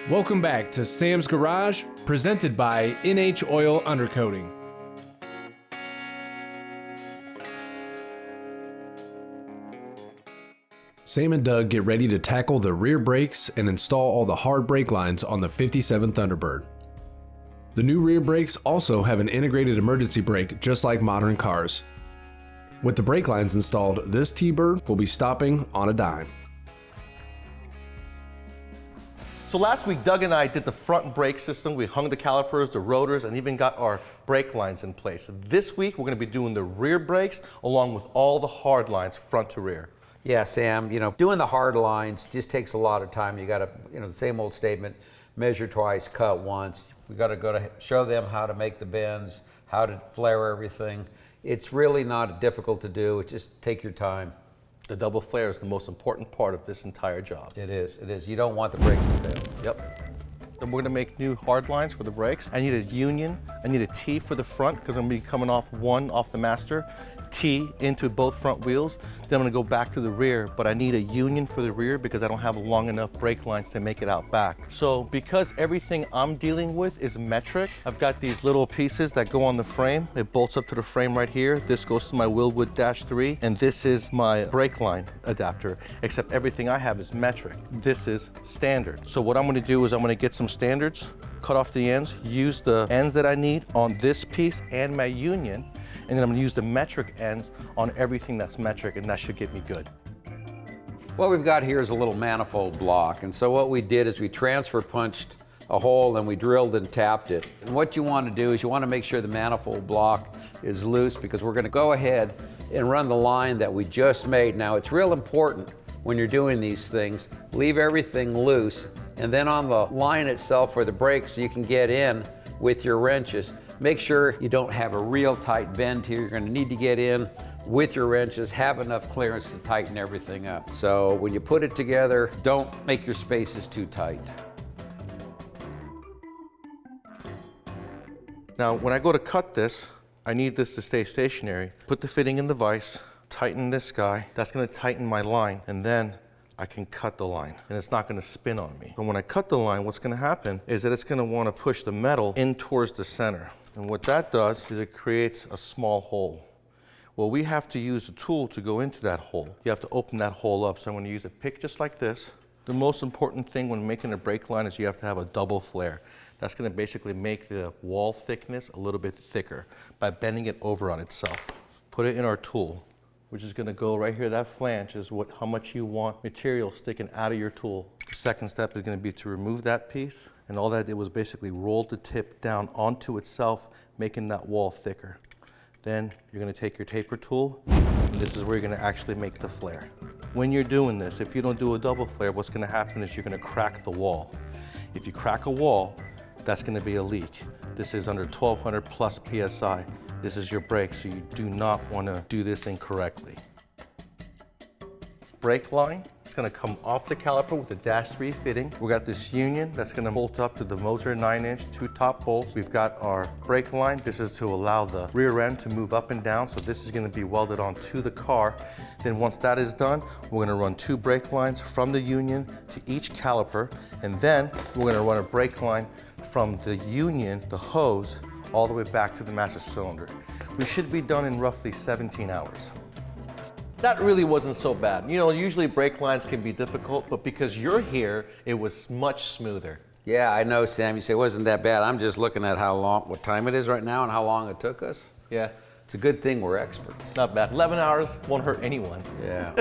Welcome back to Sam's Garage, presented by NH Oil Undercoating. Sam and Doug get ready to tackle the rear brakes and install all the hard brake lines on the 57 Thunderbird. The new rear brakes also have an integrated emergency brake just like modern cars. With the brake lines installed, this T-Bird will be stopping on a dime. So last week, Doug and I did the front brake system. We hung the calipers, the rotors, and even got our brake lines in place. This week, we're going to be doing the rear brakes along with all the hard lines front to rear. Yeah, Sam, doing the hard lines just takes a lot of time. You got to, the same old statement, measure twice, cut once. We got to show them how to make the bends, how to flare everything. It's really not difficult to do. Just take your time. The double flare is the most important part of this entire job. It is. You don't want the brakes to fail. Yep. And we're gonna make new hard lines for the brakes. I need a union, I need a T for the front because I'm gonna be coming off one off the master, T into both front wheels. Then I'm gonna go back to the rear, but I need a union for the rear because I don't have long enough brake lines to make it out back. So because everything I'm dealing with is metric, I've got these little pieces that go on the frame. It bolts up to the frame right here. This goes to my Willwood Dash 3, and this is my brake line adapter, except everything I have is metric. This is standard. So what I'm gonna do is I'm gonna get some standards, cut off the ends, use the ends that I need on this piece and my union, and then I'm gonna use the metric ends on everything that's metric, and that should get me good. What we've got here is a little manifold block, and so what we did is we transfer punched a hole and we drilled and tapped it. And what you want to do is you want to make sure the manifold block is loose because we're going to go ahead and run the line that we just made. Now it's real important when you're doing these things, leave everything loose, and then on the line itself for the brakes you can get in with your wrenches. Make sure you don't have a real tight bend here. You're going to need to get in with your wrenches, have enough clearance to tighten everything up. So when you put it together, don't make your spaces too tight. Now, when I go to cut this, I need this to stay stationary. Put the fitting in the vise, tighten this guy. That's going to tighten my line, and then I can cut the line, and it's not going to spin on me. But when I cut the line, what's going to happen is that it's going to want to push the metal in towards the center. And what that does is it creates a small hole. Well, we have to use a tool to go into that hole. You have to open that hole up. So I'm going to use a pick just like this. The most important thing when making a brake line is you have to have a double flare. That's going to basically make the wall thickness a little bit thicker by bending it over on itself. Put it in our tool, which is going to go right here. That flange is how much you want material sticking out of your tool. The second step is going to be to remove that piece, and all that did was basically roll the tip down onto itself, making that wall thicker. Then you're going to take your taper tool, and this is where you're going to actually make the flare. When you're doing this, if you don't do a double flare, what's going to happen is you're going to crack the wall. If you crack a wall, that's going to be a leak. This is under 1200 plus PSI. This is your brake, so you do not want to do this incorrectly. Brake line, it's going to come off the caliper with the Dash 3 fitting. We got this union that's going to bolt up to the Moser 9-inch, 2 top bolts. We've got our brake line. This is to allow the rear end to move up and down, so this is going to be welded onto the car. Then once that is done, we're going to run 2 brake lines from the union to each caliper, and then we're going to run a brake line from the union, the hose, all the way back to the master cylinder. We should be done in roughly 17 hours. That really wasn't so bad. Usually brake lines can be difficult, but because you're here, it was much smoother. Yeah, I know, Sam. You say it wasn't that bad. I'm just looking at what time it is right now and how long it took us. Yeah. It's a good thing we're experts. Not bad. 11 hours won't hurt anyone. Yeah.